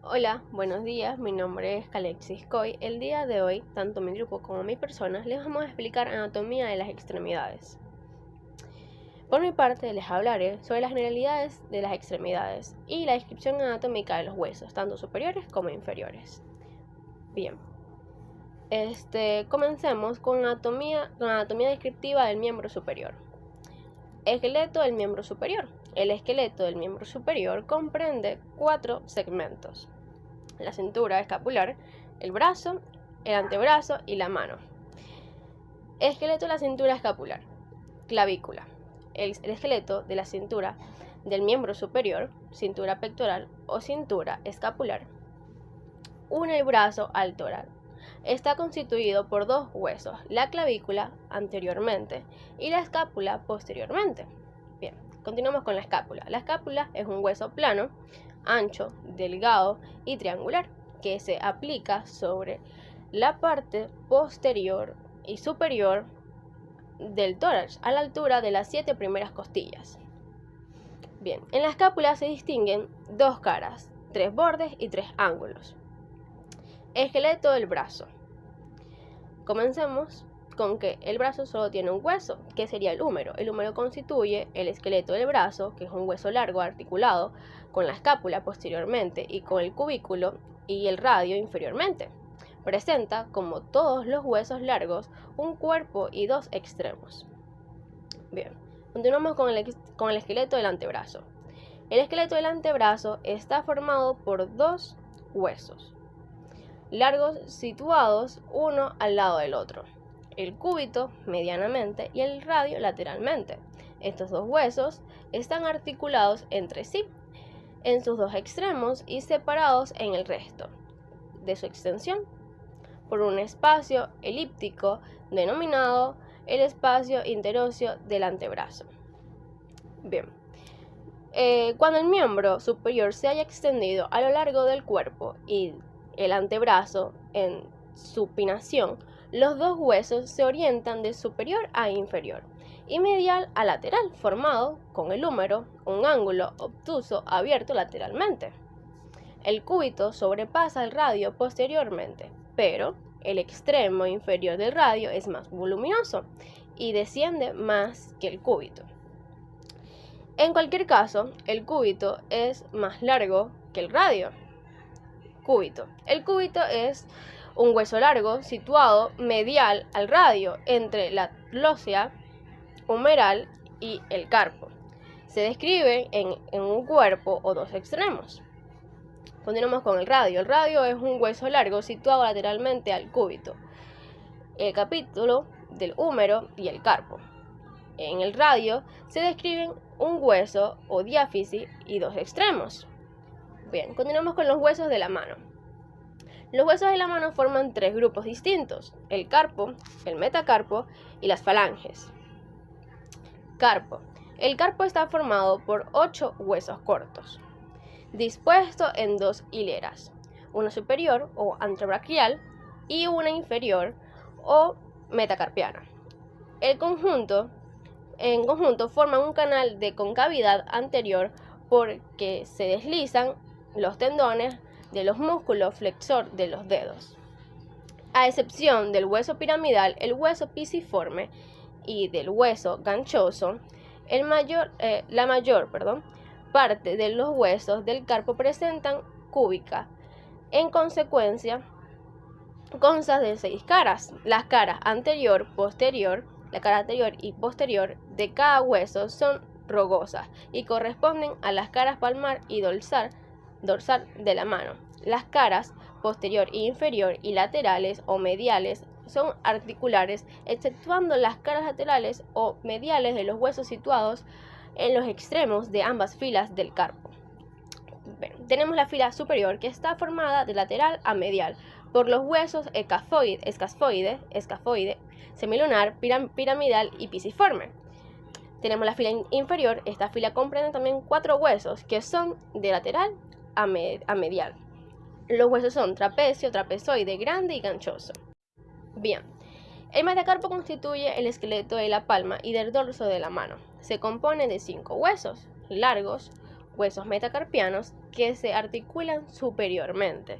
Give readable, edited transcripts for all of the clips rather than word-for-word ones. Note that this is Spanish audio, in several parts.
Hola, buenos días, mi nombre es Alexis Coy. El día de hoy, tanto mi grupo como mi persona, les vamos a explicar anatomía de las extremidades. Por mi parte, les hablaré sobre las generalidades de las extremidades y la descripción anatómica de los huesos, tanto superiores como inferiores. Bien, comencemos con anatomía descriptiva del miembro superior. Esqueleto del miembro superior. El esqueleto del miembro superior comprende 4 segmentos: la cintura escapular, el brazo, el antebrazo y la mano. Esqueleto de la cintura escapular. Clavícula. El esqueleto de la cintura del miembro superior, cintura pectoral o cintura escapular, une el brazo al tórax. Está constituido por 2 huesos, la clavícula anteriormente y la escápula posteriormente. Bien, continuamos con la escápula. La escápula es un hueso plano, ancho, delgado y triangular que se aplica sobre la parte posterior y superior del tórax a la altura de las 7 primeras costillas. Bien, en la escápula se distinguen 2 caras, 3 bordes y 3 ángulos. Esqueleto del brazo. Comencemos con que el brazo solo tiene un hueso, que sería el húmero. El húmero constituye el esqueleto del brazo, que es un hueso largo articulado con la escápula posteriormente y con el cubículo y el radio inferiormente. Presenta, como todos los huesos largos, un cuerpo y 2 extremos. Bien, continuamos con el esqueleto del antebrazo. El esqueleto del antebrazo está formado por 2 huesos largos situados uno al lado del otro, el cúbito medianamente y el radio lateralmente. Estos 2 huesos están articulados entre sí en sus 2 extremos y separados en el resto de su extensión por un espacio elíptico denominado el espacio interóseo del antebrazo. Bien, cuando el miembro superior se haya extendido a lo largo del cuerpo y el antebrazo en supinación, los 2 huesos se orientan de superior a inferior y medial a lateral, formado con el húmero, un ángulo obtuso abierto lateralmente. El cúbito sobrepasa el radio posteriormente, pero el extremo inferior del radio es más voluminoso y desciende más que el cúbito. En cualquier caso, el cúbito es más largo que el radio. Cúbito. El cúbito es un hueso largo situado medial al radio entre la lósea humeral y el carpo. Se describe en un cuerpo o 2 extremos. Continuamos con el radio. El radio es un hueso largo situado lateralmente al cúbito, el capítulo del húmero y el carpo. En el radio se describen un hueso o diáfisis y 2 extremos. Bien, continuamos con los huesos de la mano. Los huesos de la mano forman 3 grupos distintos: el carpo, el metacarpo y las falanges. Carpo. El carpo está formado por 8 huesos cortos, dispuestos en 2 hileras, una superior o antebraquial y una inferior o metacarpiana. En conjunto forman un canal de concavidad anterior porque se deslizan los tendones de los músculos flexor de los dedos. A excepción del hueso piramidal, el hueso pisiforme y del hueso ganchoso, la mayor parte de los huesos del carpo presentan cúbica. En consecuencia, consta de 6 caras. Las caras anterior, posterior, la cara anterior y posterior de cada hueso son rugosas y corresponden a las caras palmar y dorsal de la mano. Las caras posterior e inferior y laterales o mediales son articulares, exceptuando las caras laterales o mediales de los huesos situados en los extremos de ambas filas del carpo. Bueno, tenemos la fila superior, que está formada de lateral a medial por los huesos escafoide, semilunar, piramidal y pisiforme. Tenemos la fila inferior. Esta fila comprende también 4 huesos que son de lateral a medial. Los huesos son trapecio, trapezoide, grande y ganchoso. Bien, el metacarpo constituye el esqueleto de la palma y del dorso de la mano. Se compone de 5 huesos largos, huesos metacarpianos que se articulan superiormente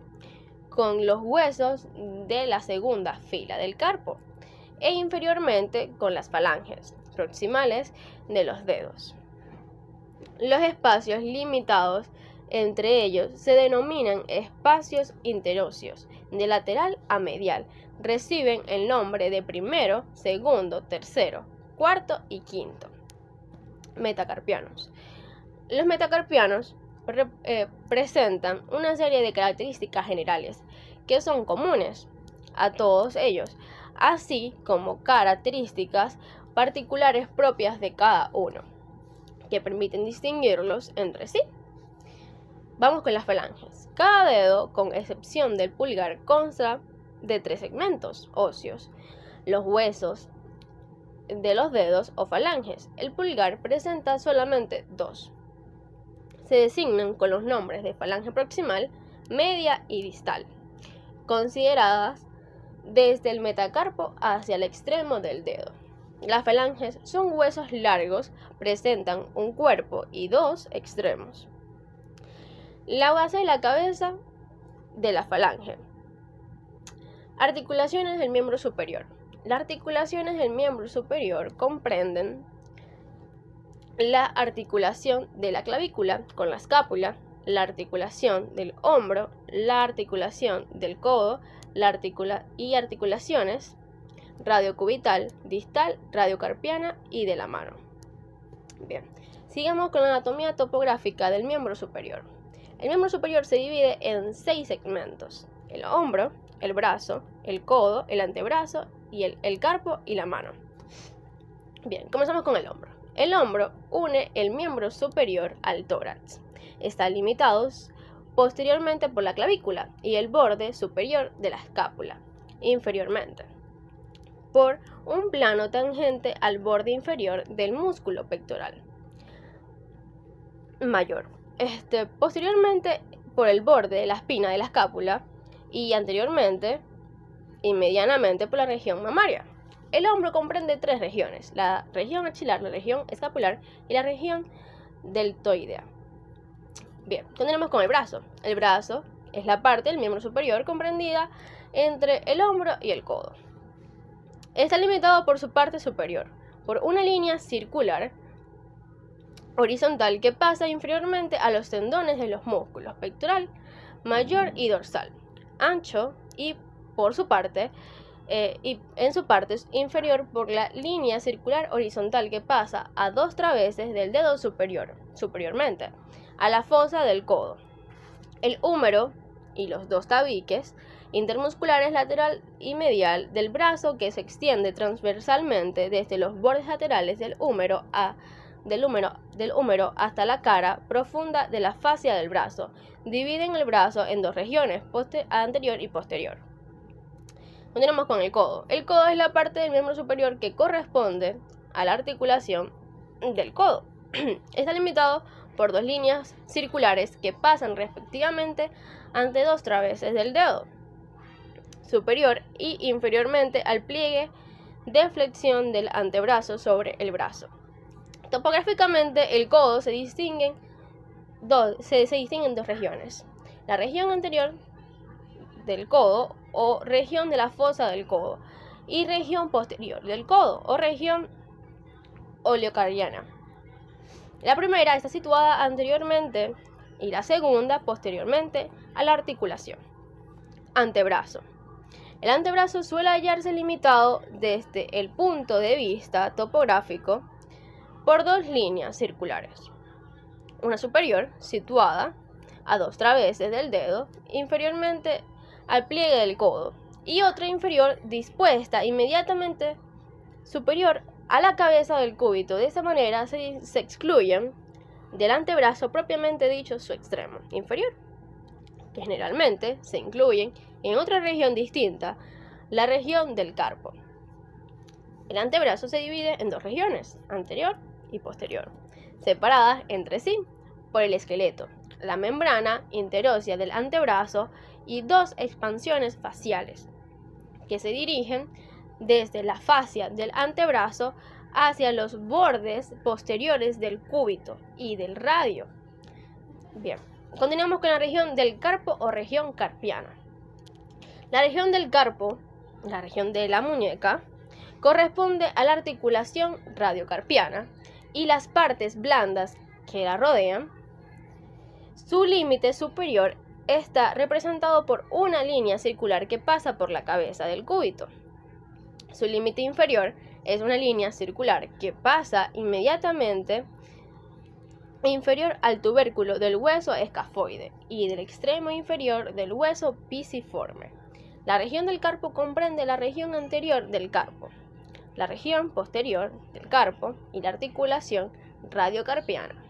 con los huesos de la segunda fila del carpo e inferiormente con las falanges proximales de los dedos. Los espacios limitados entre ellos se denominan espacios interóseos, de lateral a medial. Reciben el nombre de primero, segundo, tercero, cuarto y quinto. Metacarpianos. Los metacarpianos presentan una serie de características generales que son comunes a todos ellos, así como características particulares propias de cada uno, que permiten distinguirlos entre sí. Vamos con las falanges. Cada dedo, con excepción del pulgar, consta de 3 segmentos óseos. Los huesos de los dedos o falanges. El pulgar presenta solamente 2. Se designan con los nombres de falange proximal, media y distal, consideradas desde el metacarpo hacia el extremo del dedo. Las falanges son huesos largos, presentan un cuerpo y 2 extremos. La base de la cabeza de la falange. Articulaciones del miembro superior. Las articulaciones del miembro superior comprenden la articulación de la clavícula con la escápula, la articulación del hombro, la articulación del codo, y articulaciones radiocubital, distal, radiocarpiana y de la mano. Bien, sigamos con la anatomía topográfica del miembro superior. El miembro superior se divide en 6 segmentos: el hombro, el brazo, el codo, el antebrazo y el carpo y la mano. Bien, comenzamos con el hombro. El hombro une el miembro superior al tórax. Está limitado posteriormente por la clavícula y el borde superior de la escápula, inferiormente por un plano tangente al borde inferior del músculo pectoral mayor. Posteriormente por el borde de la espina de la escápula y anteriormente y medianamente por la región mamaria. El hombro comprende 3 regiones: la región axilar, la región escapular y la región deltoidea. Bien, continuamos con el brazo. El brazo es la parte del miembro superior comprendida entre el hombro y el codo. Está limitado por su parte superior por una línea circular horizontal que pasa inferiormente a los tendones de los músculos pectoral mayor y dorsal, ancho, y por su parte y en su parte inferior por la línea circular horizontal que pasa a 2 traveses del dedo superiormente a la fosa del codo, el húmero y los 2 tabiques intermusculares lateral y medial del brazo, que se extiende transversalmente desde los bordes laterales del húmero hasta la cara profunda de la fascia del brazo. Dividen el brazo en 2 regiones, anterior y posterior. Continuamos con el codo. El codo es la parte del miembro superior que corresponde a la articulación del codo. Está limitado por 2 líneas circulares que pasan respectivamente ante 2 traveses del dedo superior y inferiormente al pliegue de flexión del antebrazo sobre el brazo. Topográficamente, el codo se distingue en 2 regiones: la región anterior del codo o región de la fosa del codo y región posterior del codo o región oleocardiana. La primera está situada anteriormente y la segunda posteriormente a la articulación. Antebrazo. El antebrazo suele hallarse limitado desde el punto de vista topográfico por 2 líneas circulares: una superior situada a 2 traveses del dedo inferiormente al pliegue del codo y otra inferior dispuesta inmediatamente superior a la cabeza del cúbito. De esa manera se excluyen del antebrazo propiamente dicho su extremo inferior, que generalmente se incluyen en otra región distinta, la región del carpo. El antebrazo se divide en 2 regiones, anterior y posterior, separadas entre sí por el esqueleto, la membrana interósea del antebrazo y 2 expansiones faciales que se dirigen desde la fascia del antebrazo hacia los bordes posteriores del cúbito y del radio. Bien, continuamos con la región del carpo o región carpiana. La región del carpo, la región de la muñeca, corresponde a la articulación radiocarpiana y las partes blandas que la rodean. Su límite superior está representado por una línea circular que pasa por la cabeza del cúbito. Su límite inferior es una línea circular que pasa inmediatamente inferior al tubérculo del hueso escafoide y del extremo inferior del hueso pisiforme. La región del carpo comprende la región anterior del carpo, la región posterior del carpo y la articulación radiocarpiana.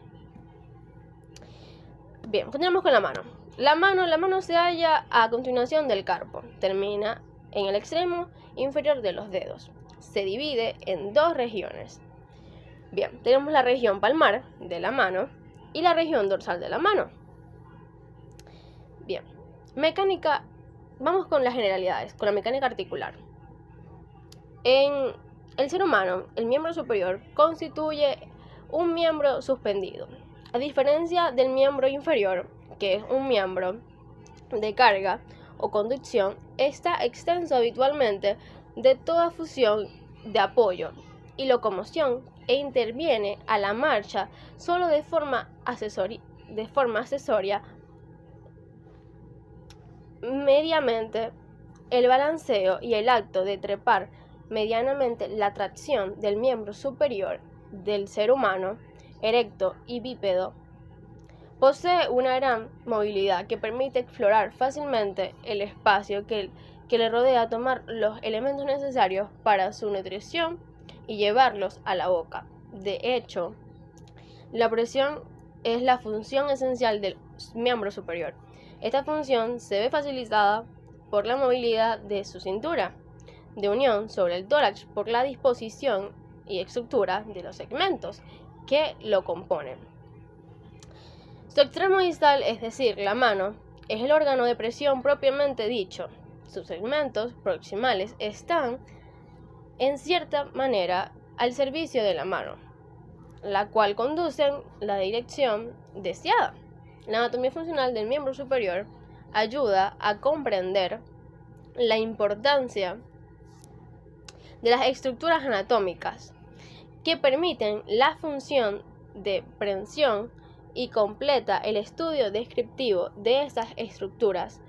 Bien, continuamos con la mano. La mano se halla a continuación del carpo, termina en el extremo inferior de los dedos. Se divide en dos regiones. Bien, tenemos la región palmar de la mano y la región dorsal de la mano. Bien, mecánica, vamos con las generalidades, con la mecánica articular. En el ser humano, el miembro superior constituye un miembro suspendido, a diferencia del miembro inferior, que es un miembro de carga o conducción, está extenso habitualmente de toda función de apoyo y locomoción e interviene a la marcha solo de forma accesoria mediamente el balanceo y el acto de trepar medianamente la tracción del miembro superior del ser humano, erecto y bípedo. Posee una gran movilidad que permite explorar fácilmente el espacio que le rodea, tomar los elementos necesarios para su nutrición y llevarlos a la boca. De hecho, la presión es la función esencial del miembro superior. Esta función se ve facilitada por la movilidad de su cintura de unión sobre el tórax por la disposición y estructura de los segmentos que lo componen. Su extremo distal, es decir, la mano, es el órgano de presión propiamente dicho. Sus segmentos proximales están, en cierta manera, al servicio de la mano, la cual conducen la dirección deseada. La anatomía funcional del miembro superior ayuda a comprender la importancia de las estructuras anatómicas que permiten la función de prensión y completa el estudio descriptivo de estas estructuras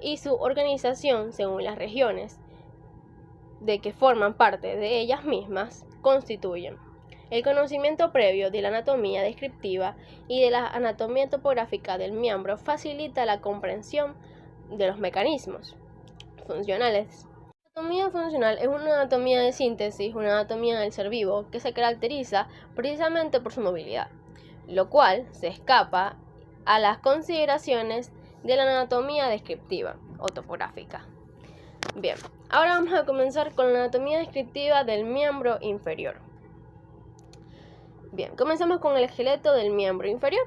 y su organización según las regiones de que forman parte de ellas mismas constituyen. El conocimiento previo de la anatomía descriptiva y de la anatomía topográfica del miembro facilita la comprensión de los mecanismos funcionales. La anatomía funcional es una anatomía de síntesis, una anatomía del ser vivo que se caracteriza precisamente por su movilidad, lo cual se escapa a las consideraciones de la anatomía descriptiva o topográfica. Bien, ahora vamos a comenzar con la anatomía descriptiva del miembro inferior. Bien, comenzamos con el esqueleto del miembro inferior.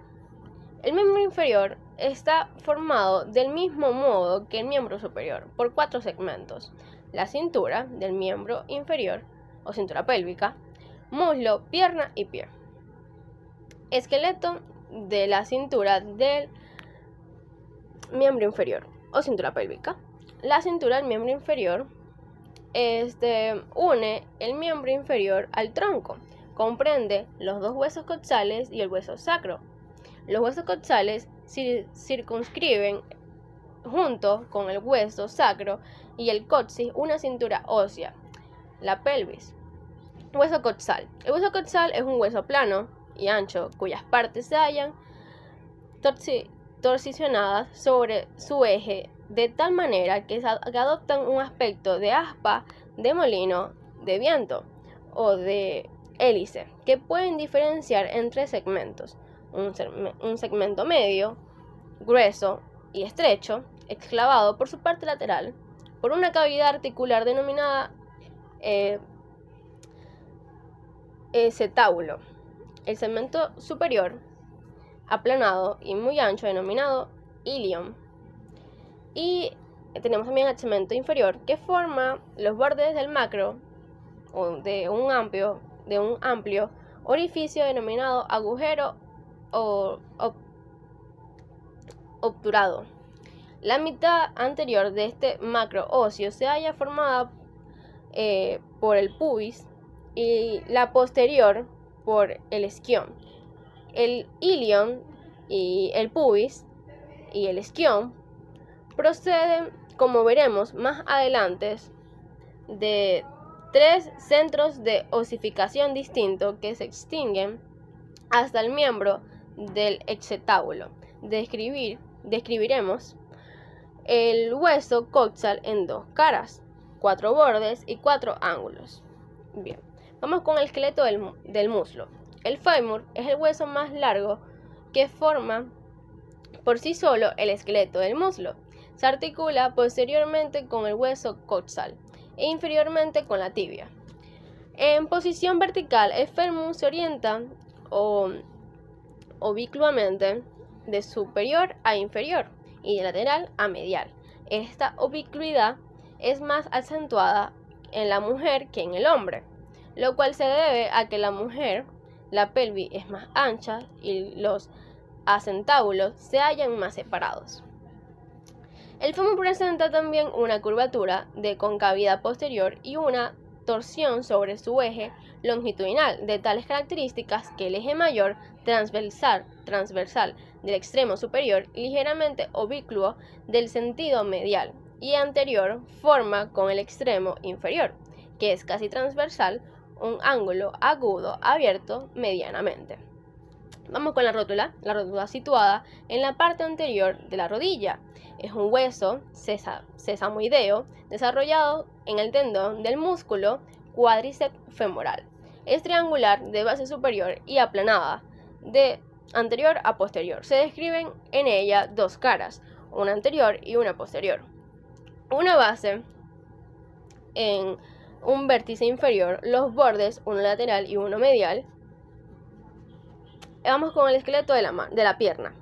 El miembro inferior está formado del mismo modo que el miembro superior, por 4 segmentos. La cintura del miembro inferior, o cintura pélvica, muslo, pierna y pie. Esqueleto de la cintura del miembro inferior, o cintura pélvica. La cintura del miembro inferior une el miembro inferior al tronco. Comprende los 2 huesos coxales y el hueso sacro. Los huesos coxales circunscriben junto con el hueso sacro y el coxis una cintura ósea, la pelvis. Hueso coxal. El hueso coxal es un hueso plano y ancho cuyas partes se hallan torsionadas sobre su eje de tal manera que adoptan un aspecto de aspa, de molino, de viento o de hélice, que pueden diferenciar en 3 segmentos: un segmento medio, grueso y estrecho, exclavado por su parte lateral por una cavidad articular denominada acetábulo. El segmento superior, aplanado y muy ancho, denominado ilion. Y tenemos también el segmento inferior, que forma los bordes del macro o de un amplio orificio denominado agujero o obturado. La mitad anterior de este macro óseo se halla formada por el pubis y la posterior por el isquion. El ilion y el pubis y el isquion proceden, como veremos más adelante, de 3 centros de osificación distintos que se extinguen hasta el miembro del hexetábulo. Describiremos el hueso coxal en 2 caras, 4 bordes y 4 ángulos. Bien, vamos con el esqueleto del muslo. El fémur es el hueso más largo que forma por sí solo el esqueleto del muslo. Se articula posteriormente con el hueso coxal e inferiormente con la tibia. En posición vertical, el fémur se orienta oblicuamente de superior a inferior y de lateral a medial. Esta oblicuidad es más acentuada en la mujer que en el hombre, lo cual se debe a que la mujer, la pelvis es más ancha y los acentábulos se hallan más separados. El fémur presenta también una curvatura de concavidad posterior y una torsión sobre su eje longitudinal de tales características que el eje mayor transversal del extremo superior y ligeramente oblicuo del sentido medial y anterior forma con el extremo inferior, que es casi transversal, un ángulo agudo abierto medianamente. Vamos con la rótula situada en la parte anterior de la rodilla. Es un hueso sesamoideo desarrollado en el tendón del músculo cuádriceps femoral. Es triangular de base superior y aplanada de anterior a posterior. Se describen en ella 2 caras, una anterior y una posterior. Una base en un vértice inferior, los bordes, uno lateral y uno medial. Vamos con el esqueleto de la pierna.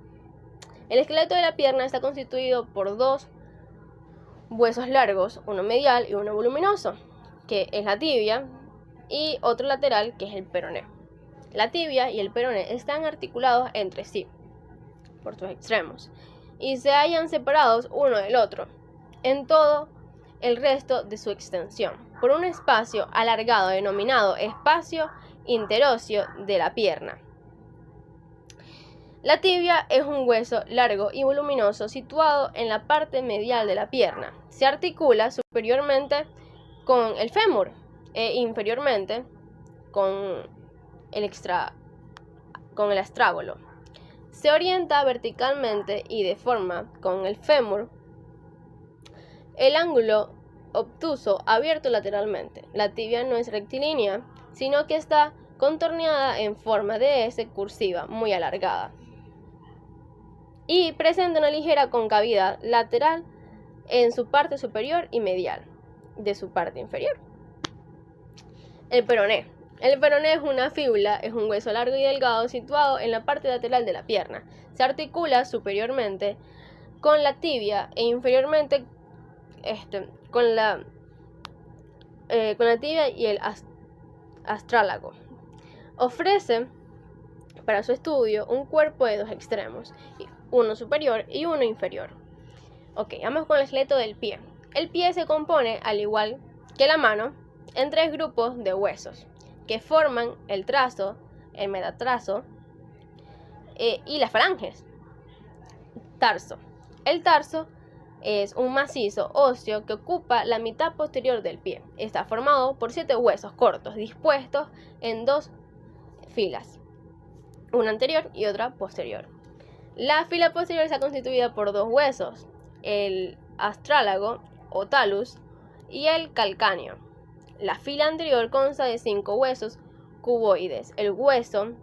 El esqueleto de la pierna está constituido por 2 huesos largos, uno medial y uno voluminoso, que es la tibia, y otro lateral, que es el peroné. La tibia y el peroné están articulados entre sí por sus extremos y se hallan separados uno del otro en todo el resto de su extensión por un espacio alargado denominado espacio interóseo de la pierna. La tibia es un hueso largo y voluminoso situado en la parte medial de la pierna. Se articula superiormente con el fémur e inferiormente con el astrágalo. Se orienta verticalmente y deforma con el fémur el ángulo obtuso abierto lateralmente. La tibia no es rectilínea, sino que está contorneada en forma de S cursiva muy alargada y presenta una ligera concavidad lateral en su parte superior y medial de su parte inferior. El peroné. El peroné es una fíbula, es un hueso largo y delgado situado en la parte lateral de la pierna. Se articula superiormente con la tibia e inferiormente con la tibia y el astrálago. Ofrece para su estudio un cuerpo de 2 extremos, uno superior y uno inferior. Ok, vamos con el esqueleto del pie. El pie se compone, al igual que la mano, en 3 grupos de huesos que forman el trazo, el metatarso y las falanges. Tarso. El tarso es un macizo óseo que ocupa la mitad posterior del pie. Está formado por 7 huesos cortos dispuestos en 2 filas, una anterior y otra posterior. La fila posterior está constituida por 2 huesos, el astrálago o talus y el calcáneo. La fila anterior consta de 5 huesos cuboides, el hueso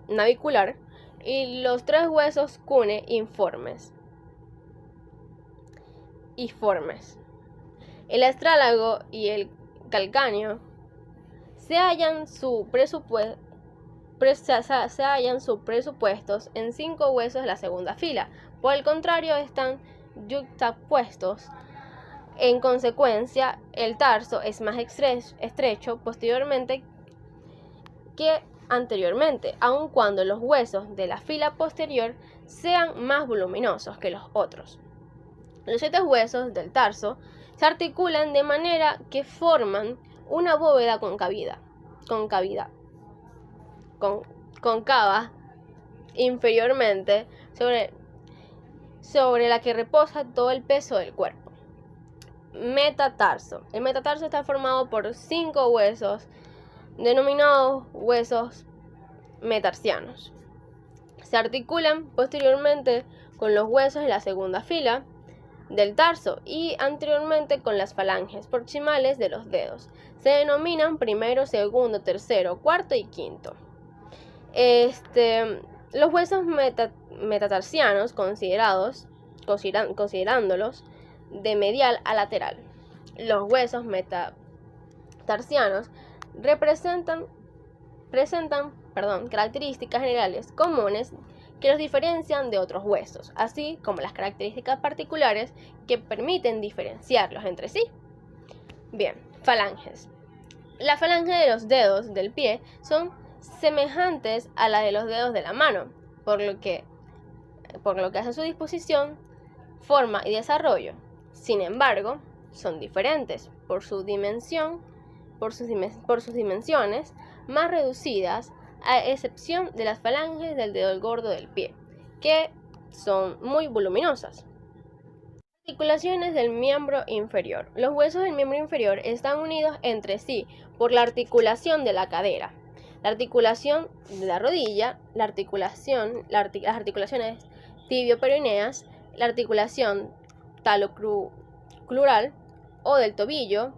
navicular y los 3 huesos cuneiformes. El astrálago y el calcáneo se hallan presupuestos en 5 huesos de la segunda fila. Por el contrario, están yuxtapuestos. En consecuencia, el tarso es más estrecho posteriormente que anteriormente, aun cuando los huesos de la fila posterior sean más voluminosos que los otros. Los 7 huesos del tarso se articulan de manera que forman una bóveda concava inferiormente sobre la que reposa todo el peso del cuerpo. Metatarso. El metatarso está formado por 5 huesos denominados huesos metarsianos. Se articulan posteriormente con los huesos de la segunda fila del tarso y anteriormente con las falanges proximales de los dedos. Se denominan primero, segundo, tercero, cuarto y quinto. Los huesos metatarsianos, considerándolos de medial a lateral. Los huesos metatarsianos presentan características generales comunes que los diferencian de otros huesos, así como las características particulares que permiten diferenciarlos entre sí. Bien, falanges. La falange de los dedos del pie son semejantes a la de los dedos de la mano, por lo que hace su disposición, forma y desarrollo. Sin embargo, son diferentes por sus dimensiones más reducidas, a excepción de las falanges del dedo gordo del pie, que son muy voluminosas. Articulaciones del miembro inferior. Los huesos del miembro inferior están unidos entre sí por la articulación de la cadera, la articulación de la rodilla, las articulaciones tibio-peroneas, la articulación talocrural o del tobillo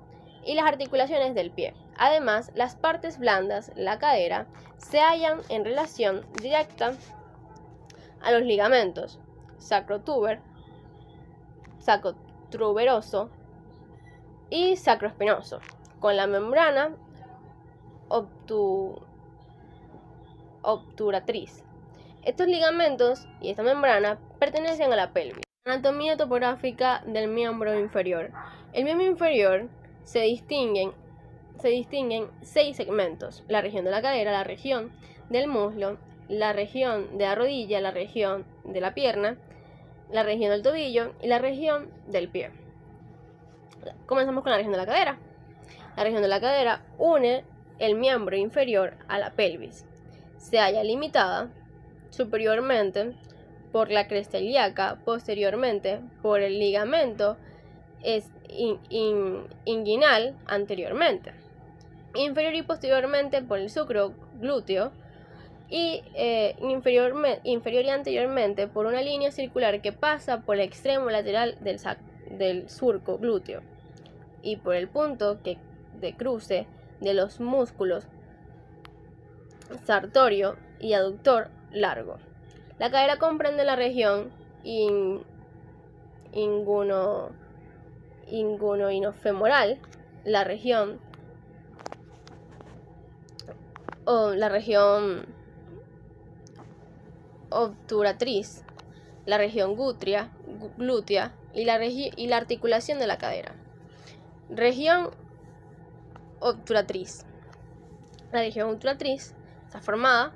y las articulaciones del pie. Además, las partes blandas, la cadera, se hallan en relación directa a los ligamentos sacrotuberoso y sacroespinoso, con la membrana obturatriz. Estos ligamentos y esta membrana pertenecen a la pelvis. Anatomía topográfica del miembro inferior. El miembro inferior se distinguen 6 segmentos: la región de la cadera, la región del muslo, la región de la rodilla, la región de la pierna, la región del tobillo y la región del pie. Comenzamos con la región de la cadera. La región de la cadera une el miembro inferior a la pelvis. Se halla limitada superiormente por la cresta ilíaca, posteriormente por el ligamento inguinal anteriormente, inferior y posteriormente por el sucro glúteo y inferior y anteriormente por una línea circular que pasa por el extremo lateral del surco glúteo y por el punto de cruce de los músculos sartorio y aductor largo. La cadera comprende la región inguinoinofemoral, la región obturatriz, la región glútea y la articulación de la cadera. Región obturatriz. La región obturatriz está formada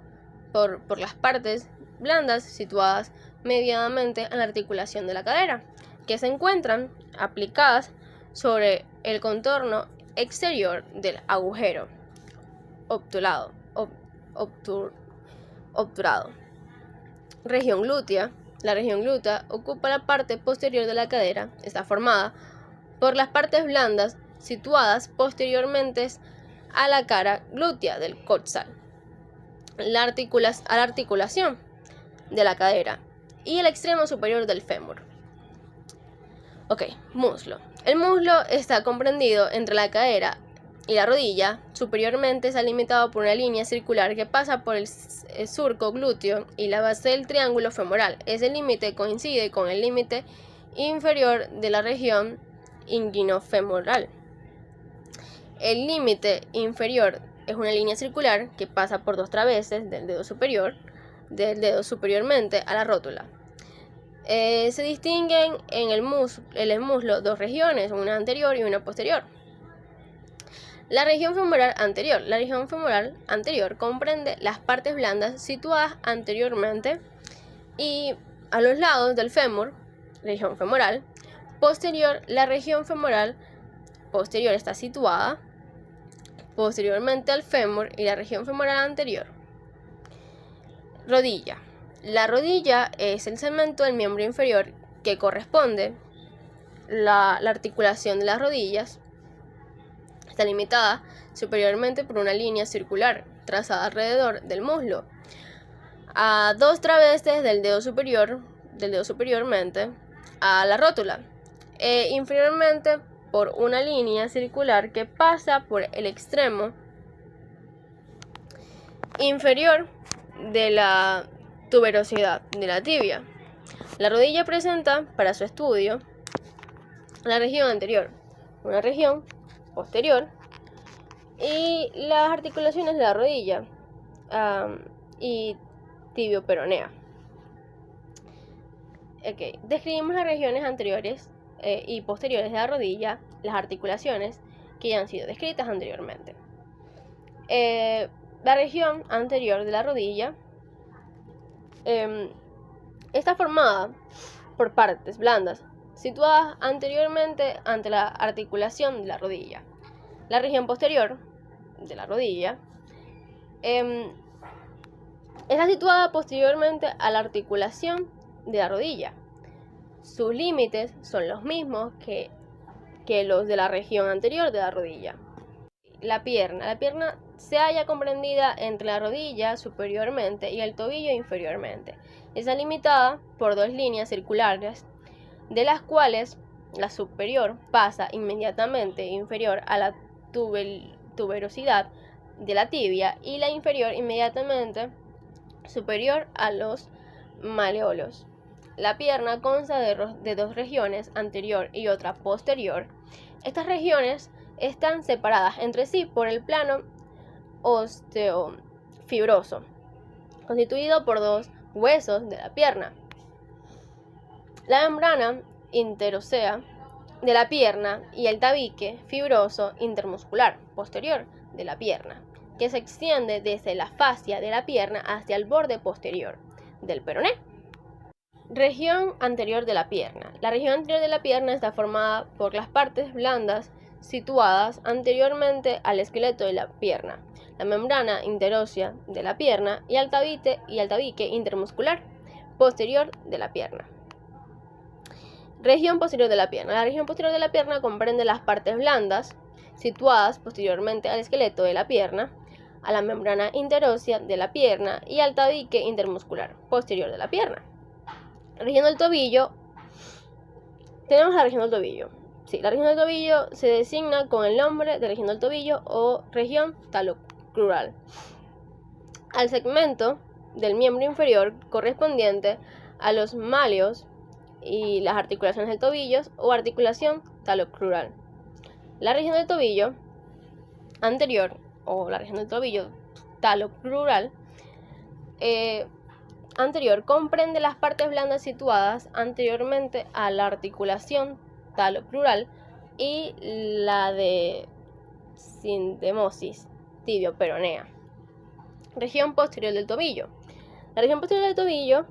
por las partes blandas situadas medianamente en la articulación de la cadera, que se encuentran aplicadas sobre el contorno exterior del agujero obturado. Región glútea. La región glútea ocupa la parte posterior de la cadera. Está formada por las partes blandas situadas posteriormente a la cara glútea del coxal, a la articulación de la cadera y el extremo superior del fémur. Muslo. El muslo está comprendido entre la cadera y la rodilla. Superiormente está limitado por una línea circular que pasa por el surco glúteo y la base del triángulo femoral. Ese límite coincide con el límite inferior de la región inguinofemoral. El límite inferior es una línea circular que pasa por 2 traveses del dedo superiormente a la rótula. Se distinguen en el muslo 2 regiones, una anterior y una posterior. La región femoral anterior. La región femoral anterior comprende las partes blandas situadas anteriormente y a los lados del fémur, región femoral. Posterior, la región femoral posterior está situada posteriormente al fémur y la región femoral anterior. Rodilla. La rodilla es el segmento del miembro inferior que corresponde la articulación de las rodillas. Está limitada superiormente por una línea circular trazada alrededor del muslo, a dos travestes del dedo superiormente a la rótula, e inferiormente por una línea circular que pasa por el extremo inferior de la tuberosidad de la tibia. La rodilla presenta para su estudio la región anterior, una región posterior y las articulaciones de la rodilla y tibio-peronea. Describimos las regiones anteriores y posteriores de la rodilla, las articulaciones que ya han sido descritas anteriormente. La región anterior de la rodilla está formada por partes blandas situadas anteriormente ante la articulación de la rodilla. La región posterior de la rodilla está situada posteriormente a la articulación de la rodilla. Sus límites son los mismos que los de la región anterior de la rodilla. La pierna se halla comprendida entre la rodilla superiormente y el tobillo inferiormente. Está limitada por dos líneas circulares, de las cuales la superior pasa inmediatamente inferior a la tuberosidad de la tibia y la inferior inmediatamente superior a los maleolos. La pierna consta de dos regiones, anterior y otra posterior. Estas regiones están separadas entre sí por el plano osteofibroso, constituido por dos huesos de la pierna. La membrana interósea de la pierna y el tabique fibroso intermuscular posterior de la pierna, que se extiende desde la fascia de la pierna hacia el borde posterior del peroné. Región anterior de la pierna. La región anterior de la pierna está formada por las partes blandas situadas anteriormente al esqueleto de la pierna, la membrana interósea de la pierna y al tabique intermuscular posterior de la pierna. Región posterior de la pierna. La región posterior de la pierna comprende las partes blandas situadas posteriormente al esqueleto de la pierna, a la membrana interósea de la pierna y al tabique intermuscular posterior de la pierna. Región del tobillo. Tenemos la región del tobillo. Sí, la región del tobillo se designa con el nombre de región del tobillo o región talocrural al segmento del miembro inferior correspondiente a los máleos y las articulaciones del tobillo o articulación talocrural. La región del tobillo anterior o la región del tobillo talocrural anterior comprende las partes blandas situadas anteriormente a la articulación talocrural y la de sindemosis tibio-peronea. Región posterior del tobillo. La región posterior del tobillo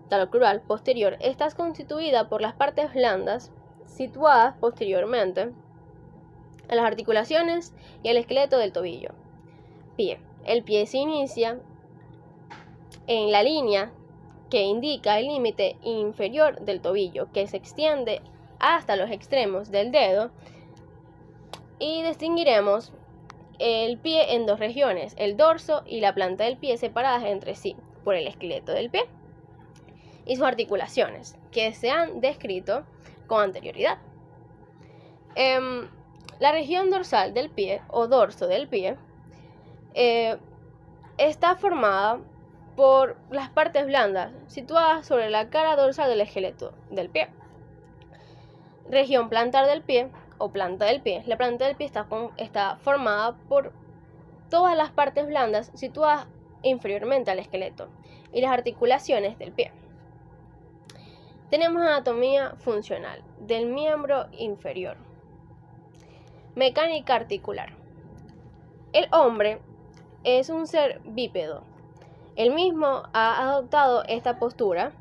talocrural posterior está constituida por las partes blandas situadas posteriormente a las articulaciones y el esqueleto del tobillo. Pie. El pie se inicia en la línea que indica el límite inferior del tobillo, que se extiende hasta los extremos del dedo, y distinguiremos el pie en dos regiones, el dorso y la planta del pie, separadas entre sí por el esqueleto del pie y sus articulaciones, que se han descrito con anterioridad. La región dorsal del pie o dorso del pie está formada por las partes blandas situadas sobre la cara dorsal del esqueleto del pie. Región plantar del pie o planta del pie. La planta del pie está formada por todas las partes blandas situadas inferiormente al esqueleto y las articulaciones del pie. Tenemos anatomía funcional del miembro inferior. Mecánica articular. El hombre es un ser bípedo. Él mismo ha adoptado esta postura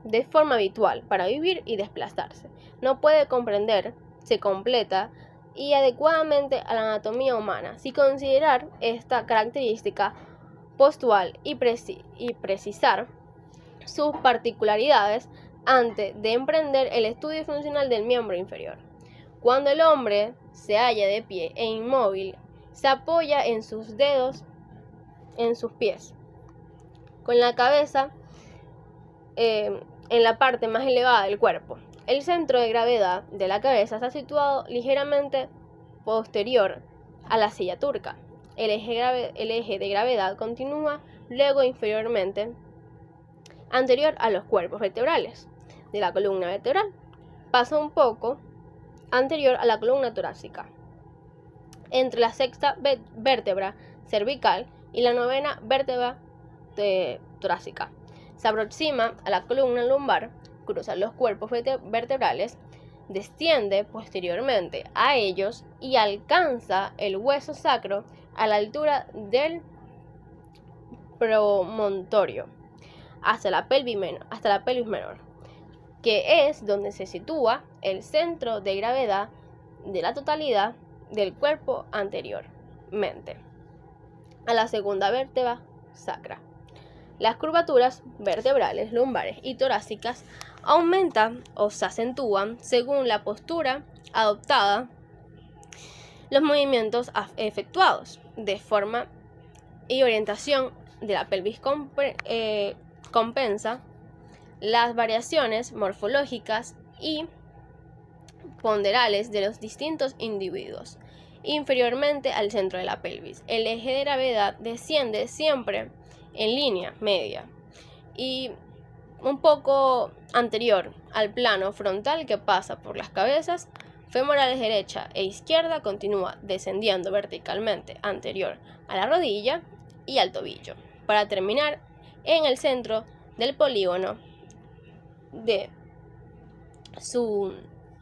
de forma habitual para vivir y desplazarse. No puede comprenderse completa y adecuadamente a la anatomía humana, sin considerar esta característica postural y precisar sus particularidades antes de emprender el estudio funcional del miembro inferior. Cuando el hombre se halla de pie e inmóvil, se apoya en sus dedos en sus pies, con la cabeza en la parte más elevada del cuerpo. El centro de gravedad de la cabeza está situado ligeramente posterior a la silla turca. El eje de gravedad continúa luego inferiormente anterior a los cuerpos vertebrales de la columna vertebral. Pasa un poco anterior a la columna torácica, entre la sexta vértebra cervical y la novena vértebra torácica. Se aproxima a la columna lumbar, cruza los cuerpos vertebrales, desciende posteriormente a ellos y alcanza el hueso sacro a la altura del promontorio, hasta la pelvis menor, que es donde se sitúa el centro de gravedad de la totalidad del cuerpo anteriormente a la segunda vértebra sacra. Las curvaturas vertebrales, lumbares y torácicas aumentan o se acentúan según la postura adoptada, los movimientos efectuados de forma y orientación de la pelvis compensa las variaciones morfológicas y ponderales de los distintos individuos. Inferiormente al centro de la pelvis, el eje de gravedad desciende siempre en línea media y un poco anterior al plano frontal que pasa por las cabezas femorales derecha e izquierda, continúa descendiendo verticalmente anterior a la rodilla y al tobillo, para terminar en el centro del polígono de su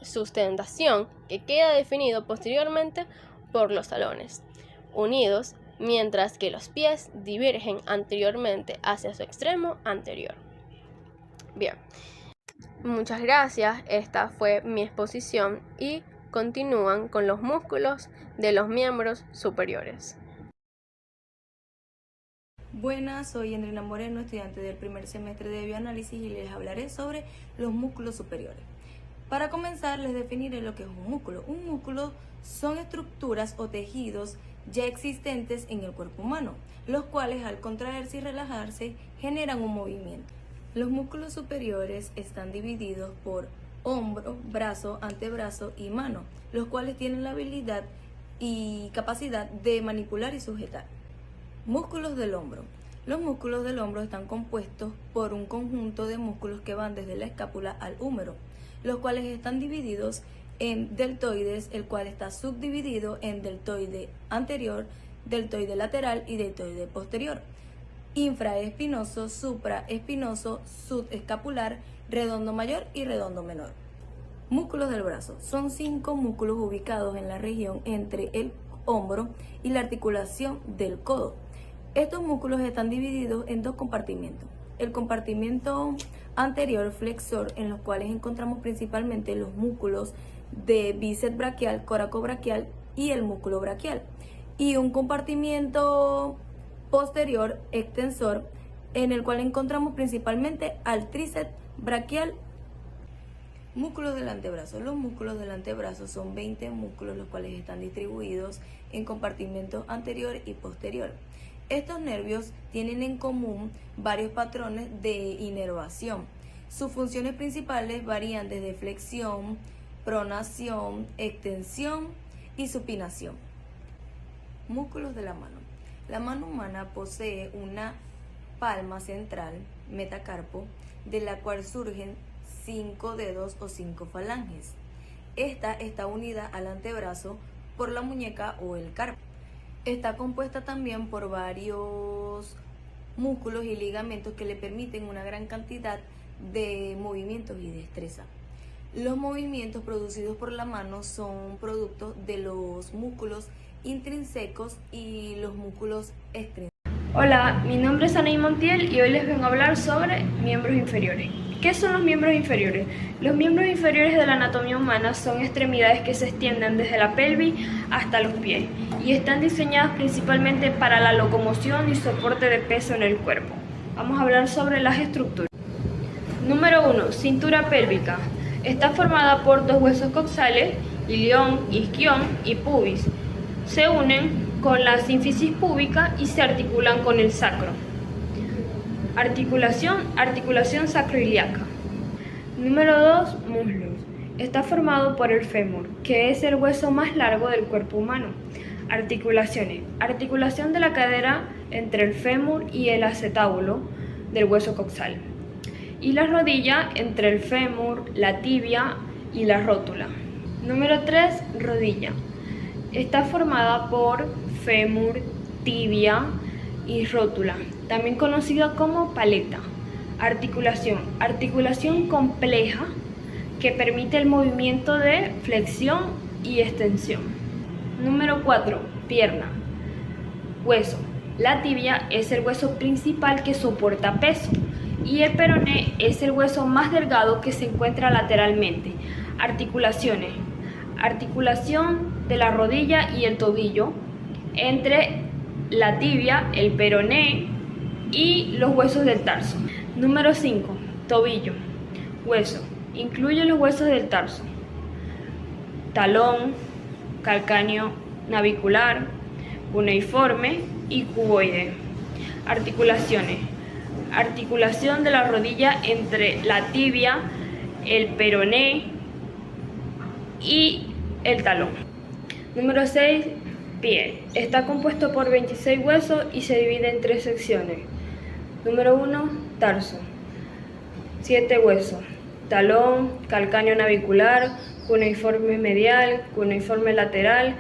sustentación, que queda definido posteriormente por los talones unidos, mientras que los pies divergen anteriormente hacia su extremo anterior. Bien, muchas gracias. Esta fue mi exposición y continúan con los músculos de los miembros superiores. Buenas, soy Andrina Moreno, estudiante del primer semestre de bioanálisis y les hablaré sobre los músculos superiores. Para comenzar, les definiré lo que es un músculo. Un músculo son estructuras o tejidos ya existentes en el cuerpo humano, los cuales al contraerse y relajarse generan un movimiento. Los músculos superiores están divididos por hombro, brazo, antebrazo y mano, los cuales tienen la habilidad y capacidad de manipular y sujetar. Músculos del hombro. Los músculos del hombro están compuestos por un conjunto de músculos que van desde la escápula al húmero, los cuales están divididos en deltoides, el cual está subdividido en deltoide anterior, deltoide lateral y deltoide posterior, infraespinoso, supraespinoso, subescapular, redondo mayor y redondo menor. Músculos del brazo. Son 5 músculos ubicados en la región entre el hombro y la articulación del codo. Estos músculos están divididos en 2 compartimentos. El compartimento anterior flexor, en los cuales encontramos principalmente los músculos de bíceps braquial, coracobraquial y el músculo braquial. Y un compartimento posterior extensor, en el cual encontramos principalmente al tríceps braquial. Músculos del antebrazo. Los músculos del antebrazo son 20 músculos, los cuales están distribuidos en compartimentos anterior y posterior. Estos nervios tienen en común varios patrones de inervación. Sus funciones principales varían desde flexión, pronación, extensión y supinación. Músculos de la mano. La mano humana posee una palma central, metacarpo, de la cual surgen 5 dedos o 5 falanges. Esta está unida al antebrazo por la muñeca o el carpo. Está compuesta también por varios músculos y ligamentos que le permiten una gran cantidad de movimientos y destreza. Los movimientos producidos por la mano son productos de los músculos intrínsecos y los músculos extrínsecos. Hola, mi nombre es Anaí Montiel y hoy les vengo a hablar sobre miembros inferiores. ¿Qué son los miembros inferiores? Los miembros inferiores de la anatomía humana son extremidades que se extienden desde la pelvis hasta los pies y están diseñadas principalmente para la locomoción y soporte de peso en el cuerpo. Vamos a hablar sobre las estructuras. Número 1. Cintura pélvica. Está formada por dos huesos coxales, ilión, isquión y pubis. Se unen con la sínfisis púbica y se articulan con el sacro. Articulación sacroiliaca. Número 2. Muslos. Está formado por el fémur, que es el hueso más largo del cuerpo humano. Articulaciones. Articulación de la cadera entre el fémur y el acetábulo del hueso coxal. Y la rodilla entre el fémur, la tibia y la rótula. Número 3. Rodilla. Está formada por fémur, tibia y rótula, también conocida como paleta. Articulación compleja que permite el movimiento de flexión y extensión. Número 4. Pierna. Hueso. La tibia es el hueso principal que soporta peso y el peroné es el hueso más delgado que se encuentra lateralmente. Articulaciones. Articulación de la rodilla y el tobillo entre la tibia, el peroné y los huesos del tarso. Número 5. Tobillo. Hueso. Incluye los huesos del tarso, talón, calcáneo navicular, cuneiforme y cuboide. Articulaciones. Articulación de la rodilla entre la tibia, el peroné y el talón. Número 6. Pie. Está compuesto por 26 huesos y se divide en 3 secciones. Número 1. Tarso. 7 huesos. Talón, calcáneo navicular, cuneiforme medial, cuneiforme lateral,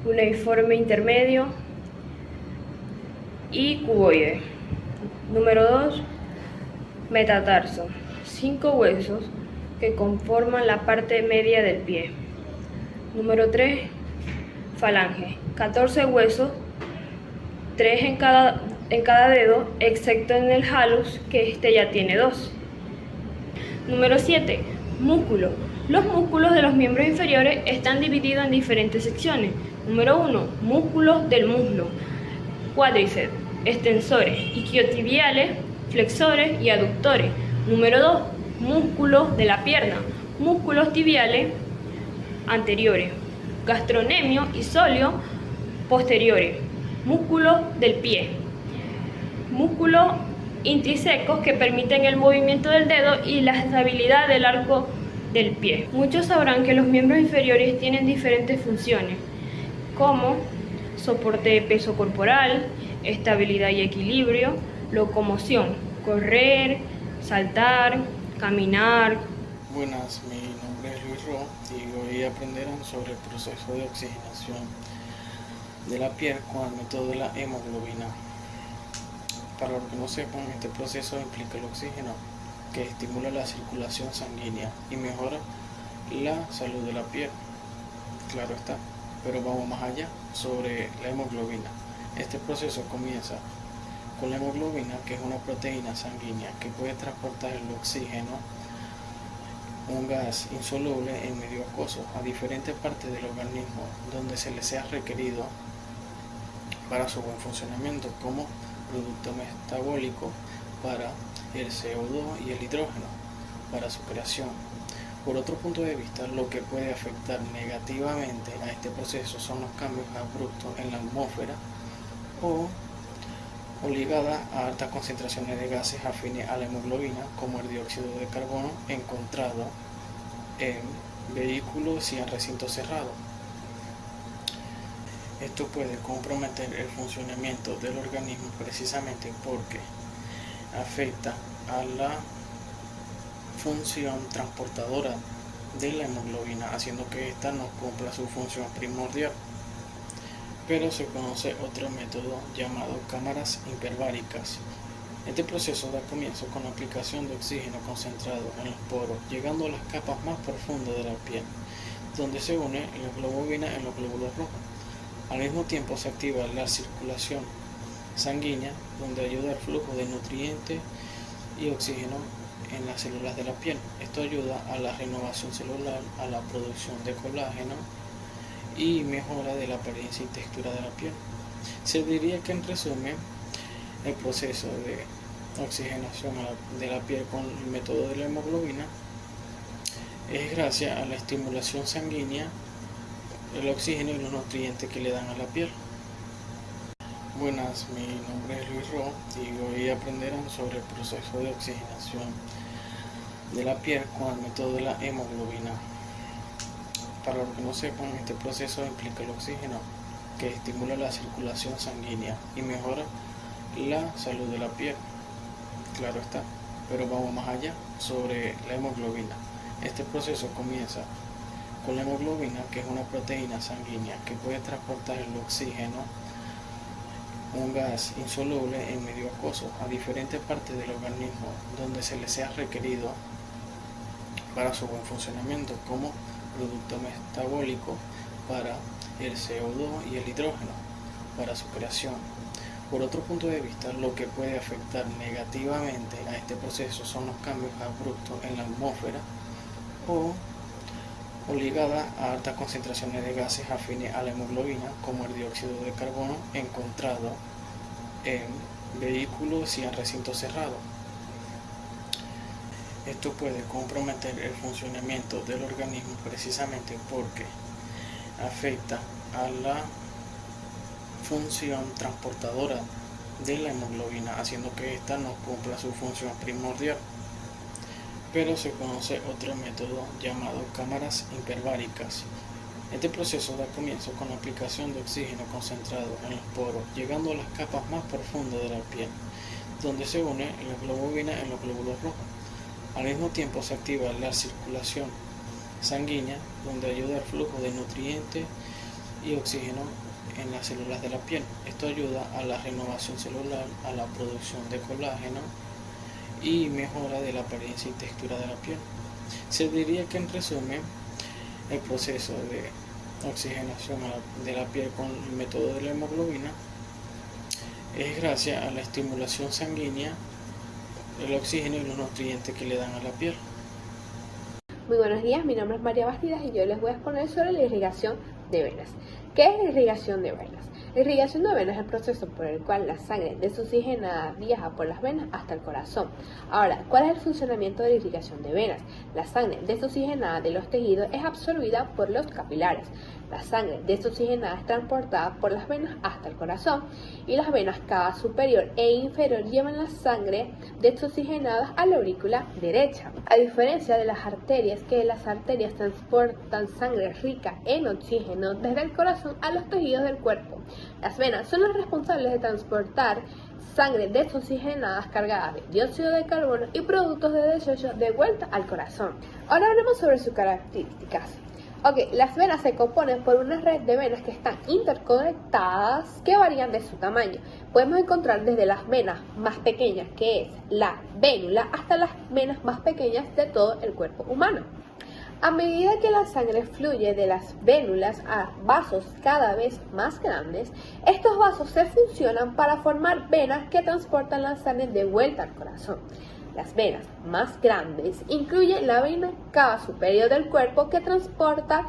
cuneiforme intermedio y cuboide. Número 2. Metatarso. 5 huesos que conforman la parte media del pie. Número 3. Falange. 14 huesos, 3 en cada dedo, excepto en el halus, que este ya tiene 2. Número 7. Músculo. Los músculos de los miembros inferiores están divididos en diferentes secciones. Número 1. Músculos del muslo. Cuádriceps, extensores, isquiotibiales, flexores y aductores. Número 2. Músculos de la pierna. Músculos tibiales anteriores. Gastrocnemio y sóleo posteriores. Músculos del pie. Músculos intrínsecos que permiten el movimiento del dedo y la estabilidad del arco del pie. Muchos sabrán que los miembros inferiores tienen diferentes funciones, como soporte de peso corporal, estabilidad y equilibrio, locomoción, correr, saltar, caminar. Buenas, mi nombre es Luis Ro y hoy aprenderán sobre el proceso de oxigenación de la piel con el método de la hemoglobina. Para los que no sepan, este proceso implica el oxígeno que estimula la circulación sanguínea y mejora la salud de la piel. Claro está, pero vamos más allá sobre la hemoglobina. Este proceso comienza con la hemoglobina, que es una proteína sanguínea que puede transportar el oxígeno, un gas insoluble en medio acuoso, a diferentes partes del organismo donde se le sea requerido para su buen funcionamiento, como producto metabólico para el CO2 y el hidrógeno para su creación. Por otro punto de vista, lo que puede afectar negativamente a este proceso son los cambios abruptos en la atmósfera o ligadas a altas concentraciones de gases afines a la hemoglobina, como el dióxido de carbono encontrado en vehículos y en recintos cerrados. Esto puede comprometer el funcionamiento del organismo precisamente porque afecta a la función transportadora de la hemoglobina, haciendo que ésta no cumpla su función primordial. Pero se conoce otro método llamado cámaras hiperbáricas. Este proceso da comienzo con la aplicación de oxígeno concentrado en los poros, llegando a las capas más profundas de la piel, donde se une la hemoglobina en los glóbulos rojos. Al mismo tiempo se activa la circulación sanguínea, donde ayuda al flujo de nutrientes y oxígeno en las células de la piel. Esto ayuda a la renovación celular, a la producción de colágeno y mejora de la apariencia y textura de la piel. Se diría que, en resumen, el proceso de oxigenación de la piel con el método de la hemoglobina es gracias a la estimulación sanguínea, el oxígeno y los nutrientes que le dan a la piel. Buenas, mi nombre es Luis Ro y hoy aprenderán sobre el proceso de oxigenación de la piel con el método de la hemoglobina. Para los que no sepan, este proceso implica el oxígeno, que estimula la circulación sanguínea y mejora la salud de la piel. Claro está, pero vamos más allá sobre la hemoglobina. Este proceso comienza con la hemoglobina, que es una proteína sanguínea que puede transportar el oxígeno, un gas insoluble en medio acuoso, a diferentes partes del organismo donde se le sea requerido para su buen funcionamiento, como producto metabólico para el CO2 y el hidrógeno para su creación. Por otro punto de vista, lo que puede afectar negativamente a este proceso son los cambios abruptos en la atmósfera o ligadas a altas concentraciones de gases afines a la hemoglobina, como el dióxido de carbono encontrado en vehículos y en recintos cerrados. Esto puede comprometer el funcionamiento del organismo precisamente porque afecta a la función transportadora de la hemoglobina, haciendo que ésta no cumpla su función primordial. Pero se conoce otro método llamado cámaras hiperbáricas. Este proceso da comienzo con la aplicación de oxígeno concentrado en los poros, llegando a las capas más profundas de la piel, donde se une la hemoglobina en los glóbulos rojos. Al mismo tiempo se activa la circulación sanguínea, donde ayuda al flujo de nutrientes y oxígeno en las células de la piel. Esto ayuda a la renovación celular, a la producción de colágeno y mejora de la apariencia y textura de la piel. Se diría que, en resumen, el proceso de oxigenación de la piel con el método de la hemoglobina es gracias a la estimulación sanguínea, el oxígeno y los nutrientes que le dan a la piel. Muy buenos días, mi nombre es María Bastidas y yo les voy a exponer sobre la irrigación de venas. ¿Qué es la irrigación de venas? La irrigación de venas es el proceso por el cual la sangre desoxigenada viaja por las venas hasta el corazón. Ahora, ¿cuál es el funcionamiento de la irrigación de venas? La sangre desoxigenada de los tejidos es absorbida por los capilares. La sangre desoxigenada es transportada por las venas hasta el corazón y las venas cava superior e inferior llevan la sangre desoxigenada a la aurícula derecha. A diferencia de las arterias, que las arterias transportan sangre rica en oxígeno desde el corazón a los tejidos del cuerpo. Las venas son las responsables de transportar sangre desoxigenada cargada de dióxido de carbono y productos de desecho de vuelta al corazón. Ahora hablemos sobre sus características. Las venas se componen por una red de venas que están interconectadas, que varían de su tamaño. Podemos encontrar desde las venas más pequeñas, que es la vénula, hasta las venas más pequeñas de todo el cuerpo humano. A medida que la sangre fluye de las vénulas a vasos cada vez más grandes, estos vasos se fusionan para formar venas que transportan la sangre de vuelta al corazón. Las venas más grandes incluyen la vena cava superior del cuerpo, que transporta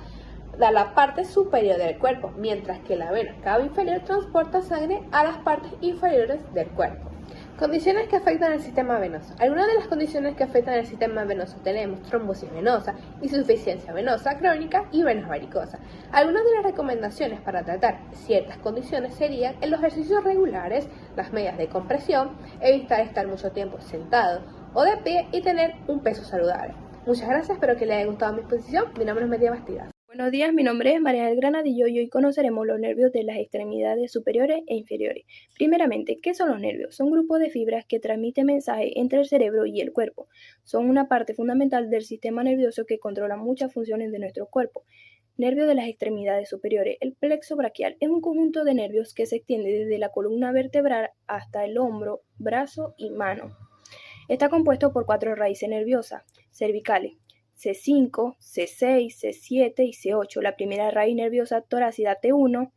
a la parte superior del cuerpo, mientras que la vena cava inferior transporta sangre a las partes inferiores del cuerpo. Condiciones que afectan el sistema venoso. Algunas de las condiciones que afectan el sistema venoso tenemos trombosis venosa, insuficiencia venosa crónica y venas varicosas. Algunas de las recomendaciones para tratar ciertas condiciones serían los ejercicios regulares, las medidas de compresión, evitar estar mucho tiempo sentado o de pie y tener un peso saludable. Muchas gracias, espero que les haya gustado mi exposición. Mi nombre es María Bastidas. Buenos días, mi nombre es María del Granadillo y hoy conoceremos los nervios de las extremidades superiores e inferiores. Primeramente, ¿qué son los nervios? Son grupos de fibras que transmiten mensajes entre el cerebro y el cuerpo. Son una parte fundamental del sistema nervioso que controla muchas funciones de nuestro cuerpo. Nervio de las extremidades superiores. El plexo braquial es un conjunto de nervios que se extiende desde la columna vertebral hasta el hombro, brazo y mano. Está compuesto por 4 raíces nerviosas cervicales: C5, C6, C7 y C8. La primera raíz nerviosa torácica T1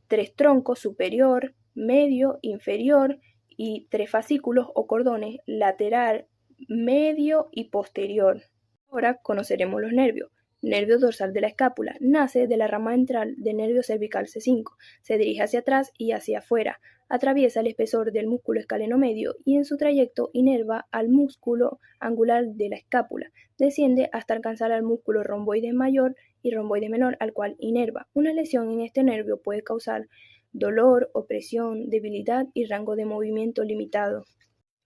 3 troncos, superior, medio, inferior, y 3 fascículos o cordones, lateral, medio y posterior. Ahora conoceremos los nervios. Nervio dorsal de la escápula. Nace de la rama ventral del nervio cervical C5. Se dirige hacia atrás y hacia afuera. Atraviesa el espesor del músculo escaleno medio y en su trayecto inerva al músculo angular de la escápula. Desciende hasta alcanzar al músculo romboide mayor y romboide menor, al cual inerva. Una lesión en este nervio puede causar dolor, opresión, debilidad y rango de movimiento limitado.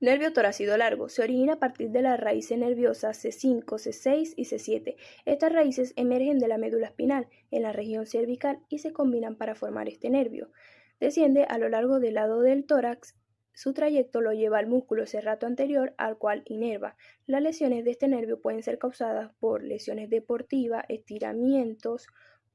Nervio torácido largo. Se origina a partir de las raíces nerviosas C5, C6 y C7. Estas raíces emergen de la médula espinal en la región cervical y se combinan para formar este nervio. Desciende a lo largo del lado del tórax. Su trayecto lo lleva al músculo serrato anterior, al cual inerva. Las lesiones de este nervio pueden ser causadas por lesiones deportivas, estiramientos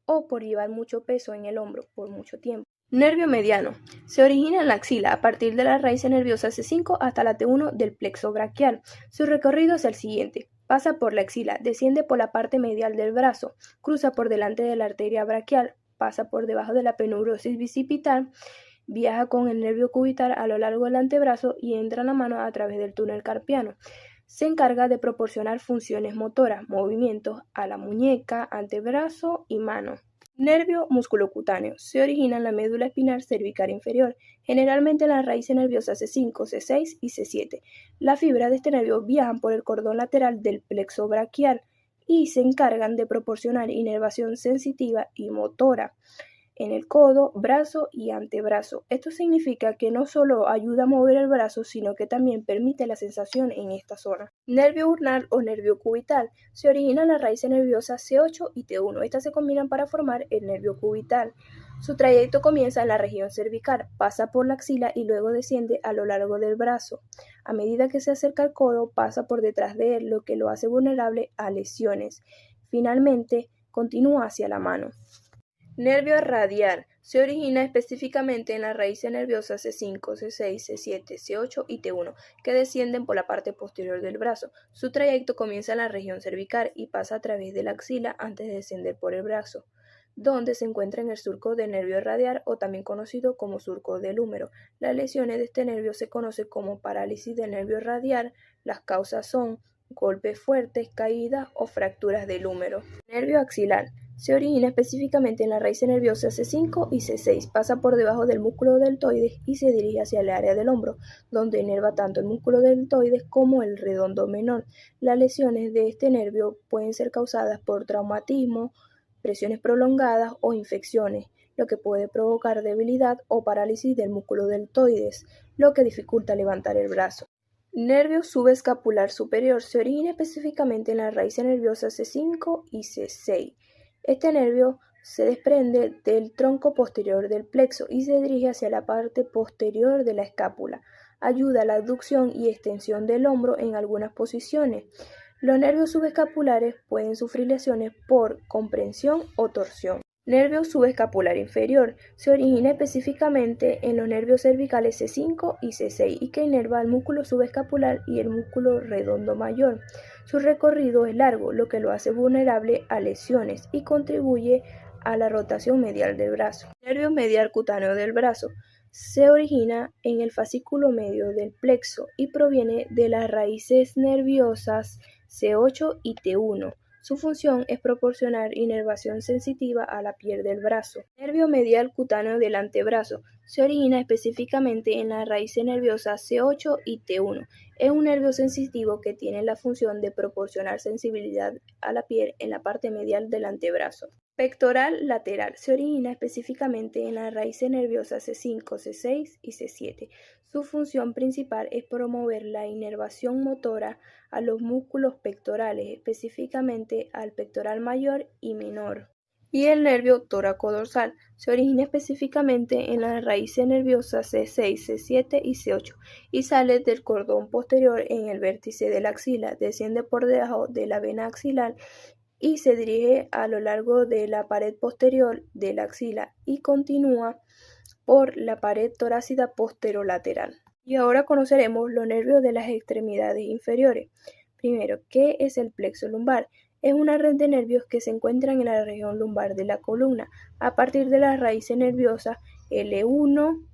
o por llevar mucho peso en el hombro por mucho tiempo. Nervio mediano. Se origina en la axila a partir de la raíz nerviosa C5 hasta la T1 del plexo braquial. Su recorrido es el siguiente. Pasa por la axila, desciende por la parte medial del brazo, cruza por delante de la arteria braquial, pasa por debajo de la peneurosis bicipital, viaja con el nervio cubital a lo largo del antebrazo y entra en la mano a través del túnel carpiano. Se encarga de proporcionar funciones motoras, movimientos a la muñeca, antebrazo y mano. Nervio musculocutáneo. Se origina en la médula espinal cervical inferior, generalmente en las raíces nerviosas C5, C6 y C7. Las fibras de este nervio viajan por el cordón lateral del plexo braquial y se encargan de proporcionar inervación sensitiva y motora en el codo, brazo y antebrazo. Esto significa que no solo ayuda a mover el brazo, sino que también permite la sensación en esta zona. Nervio ulnar o nervio cubital. Se origina en las raíces nerviosas C8 y T1. Estas se combinan para formar el nervio cubital. Su trayecto comienza en la región cervical, pasa por la axila y luego desciende a lo largo del brazo. A medida que se acerca al codo, pasa por detrás de él, lo que lo hace vulnerable a lesiones. Finalmente, continúa hacia la mano. Nervio radial. Se origina específicamente en las raíces nerviosas C5, C6, C7, C8 y T1, que descienden por la parte posterior del brazo. Su trayecto comienza en la región cervical y pasa a través de la axila antes de descender por el brazo, donde se encuentra en el surco del nervio radial o también conocido como surco del húmero. Las lesiones de este nervio se conocen como parálisis del nervio radial. Las causas son golpes fuertes, caídas o fracturas del húmero. Nervio axilar. Se origina específicamente en la raíz nerviosa C5 y C6, pasa por debajo del músculo deltoides y se dirige hacia el área del hombro, donde inerva tanto el músculo deltoides como el redondo menor. Las lesiones de este nervio pueden ser causadas por traumatismo, presiones prolongadas o infecciones, lo que puede provocar debilidad o parálisis del músculo deltoides, lo que dificulta levantar el brazo. Nervio subescapular superior. Se origina específicamente en la raíz nerviosa C5 y C6. Este nervio se desprende del tronco posterior del plexo y se dirige hacia la parte posterior de la escápula. Ayuda a la abducción y extensión del hombro en algunas posiciones. Los nervios subescapulares pueden sufrir lesiones por comprensión o torsión. Nervio subescapular inferior. Se origina específicamente en los nervios cervicales C5 y C6 y que inerva el músculo subescapular y el músculo redondo mayor. Su recorrido es largo, lo que lo hace vulnerable a lesiones y contribuye a la rotación medial del brazo. Nervio medial cutáneo del brazo. Se origina en el fascículo medio del plexo y proviene de las raíces nerviosas C8 y T1. Su función es proporcionar inervación sensitiva a la piel del brazo. Nervio medial cutáneo del antebrazo. Se origina específicamente en las raíces nerviosas C8 y T1. Es un nervio sensitivo que tiene la función de proporcionar sensibilidad a la piel en la parte medial del antebrazo. Pectoral lateral. Se origina específicamente en las raíces nerviosas C5, C6 y C7. Su función principal es promover la inervación motora a los músculos pectorales, específicamente al pectoral mayor y menor. Y el nervio tóraco-dorsal. Se origina específicamente en las raíces nerviosas C6, C7 y C8 y sale del cordón posterior en el vértice de la axila, desciende por debajo de la vena axilar y se dirige a lo largo de la pared posterior de la axila y continúa por la pared torácica posterolateral. Y ahora conoceremos los nervios de las extremidades inferiores. Primero, ¿qué es el plexo lumbar? Es una red de nervios que se encuentran en la región lumbar de la columna. A partir de las raíces nerviosas L1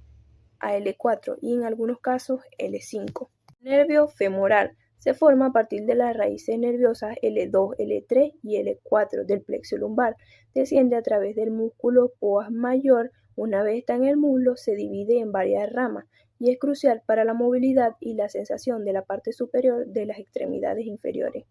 a L4 y en algunos casos L5. Nervio femoral se forma a partir de las raíces nerviosas L2, L3 y L4 del plexo lumbar. Desciende a través del músculo psoas mayor. Una vez está en el muslo, se divide en varias ramas y es crucial para la movilidad y la sensación de la parte superior de las extremidades inferiores.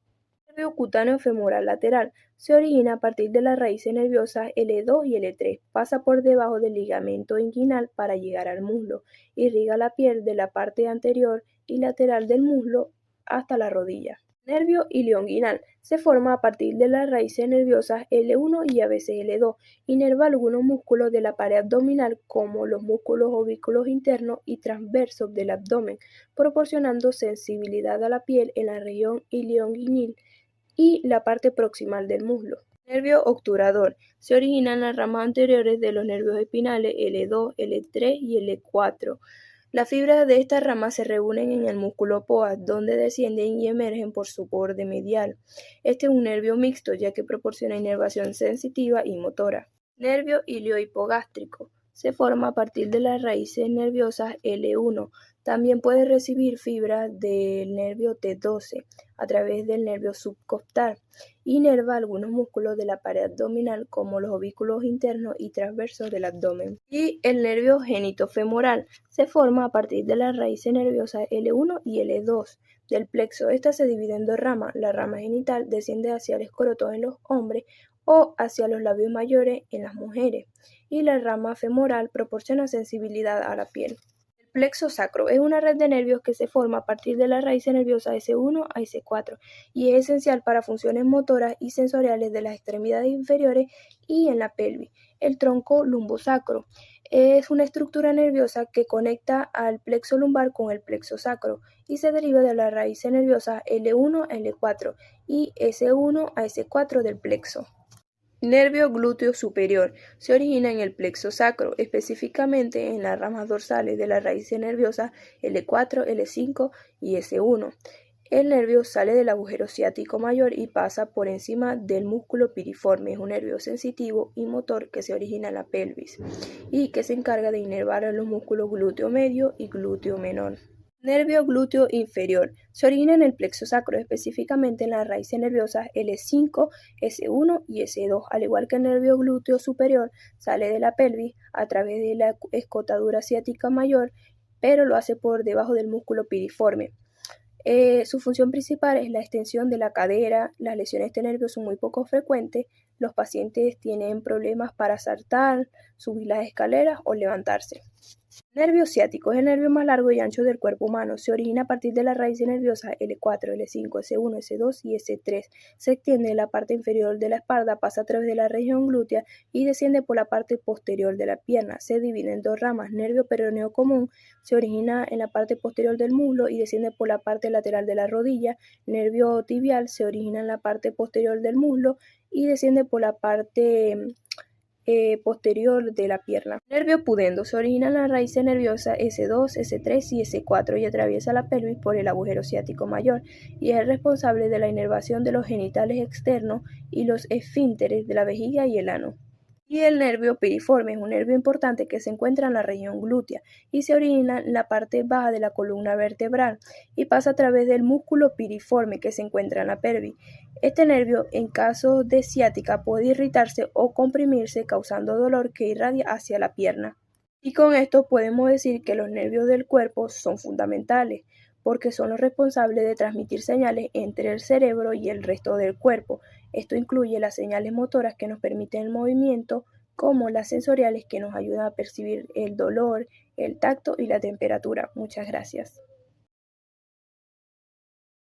El nervio cutáneo femoral lateral se origina a partir de las raíces nerviosas L2 y L3, pasa por debajo del ligamento inguinal para llegar al muslo, irriga la piel de la parte anterior y lateral del muslo hasta la rodilla. Nervio ilioinguinal se forma a partir de las raíces nerviosas L1 y a veces L2, inerva algunos músculos de la pared abdominal como los músculos ovículos internos y transversos del abdomen, proporcionando sensibilidad a la piel en la región ilioinguinal y la parte proximal del muslo. Nervio obturador se origina en las ramas anteriores de los nervios espinales L2, L3 y L4. Las fibras de estas ramas se reúnen en el músculo psoas, donde descienden y emergen por su borde medial. Este es un nervio mixto, ya que proporciona inervación sensitiva y motora. Nervio iliohipogástrico se forma a partir de las raíces nerviosas L1. También puede recibir fibras del nervio T12 a través del nervio subcostal. Inerva algunos músculos de la pared abdominal como los ovículos internos y transversos del abdomen. Y el nervio genitofemoral se forma a partir de las raíces nerviosas L1 y L2 del plexo. Esta se divide en dos ramas. La rama genital desciende hacia el escroto en los hombres o hacia los labios mayores en las mujeres, y la rama femoral proporciona sensibilidad a la piel. El plexo sacro es una red de nervios que se forma a partir de las raíces nerviosas S1 a S4 y es esencial para funciones motoras y sensoriales de las extremidades inferiores y en la pelvis. El tronco lumbosacro es una estructura nerviosa que conecta al plexo lumbar con el plexo sacro y se deriva de las raíces nerviosas L1 a L4 y S1 a S4 del plexo. Nervio glúteo superior se origina en el plexo sacro, específicamente en las ramas dorsales de las raíces nerviosas L4, L5 y S1. El nervio sale del agujero ciático mayor y pasa por encima del músculo piriforme. Es un nervio sensitivo y motor que se origina en la pelvis y que se encarga de inervar a los músculos glúteo medio y glúteo menor. Nervio glúteo inferior se origina en el plexo sacro, específicamente en las raíces nerviosas L5, S1 y S2, al igual que el nervio glúteo superior sale de la pelvis a través de la escotadura ciática mayor, pero lo hace por debajo del músculo piriforme. Su función principal es la extensión de la cadera. Las lesiones de este nervio son muy poco frecuentes. Los pacientes tienen problemas para saltar, subir las escaleras o levantarse. Nervio ciático es el nervio más largo y ancho del cuerpo humano. Se origina a partir de las raíces nerviosas L4, L5, S1, S2 y S3. Se extiende en la parte inferior de la espalda, pasa a través de la región glútea y desciende por la parte posterior de la pierna. Se divide en dos ramas. Nervio peroneo común se origina en la parte posterior del muslo y desciende por la parte lateral de la rodilla. Nervio tibial se origina en la parte posterior del muslo y desciende por la parte posterior de la pierna. Nervio pudendo se origina en la raíz nerviosa S2, S3 y S4 y atraviesa la pelvis por el agujero ciático mayor y es el responsable de la inervación de los genitales externos y los esfínteres de la vejiga y el ano. Y el nervio piriforme es un nervio importante que se encuentra en la región glútea y se origina en la parte baja de la columna vertebral y pasa a través del músculo piriforme que se encuentra en la pelvis. Este nervio, en caso de ciática, puede irritarse o comprimirse causando dolor que irradia hacia la pierna. Y con esto podemos decir que los nervios del cuerpo son fundamentales, porque son los responsables de transmitir señales entre el cerebro y el resto del cuerpo. Esto incluye las señales motoras que nos permiten el movimiento, como las sensoriales que nos ayudan a percibir el dolor, el tacto y la temperatura. Muchas gracias.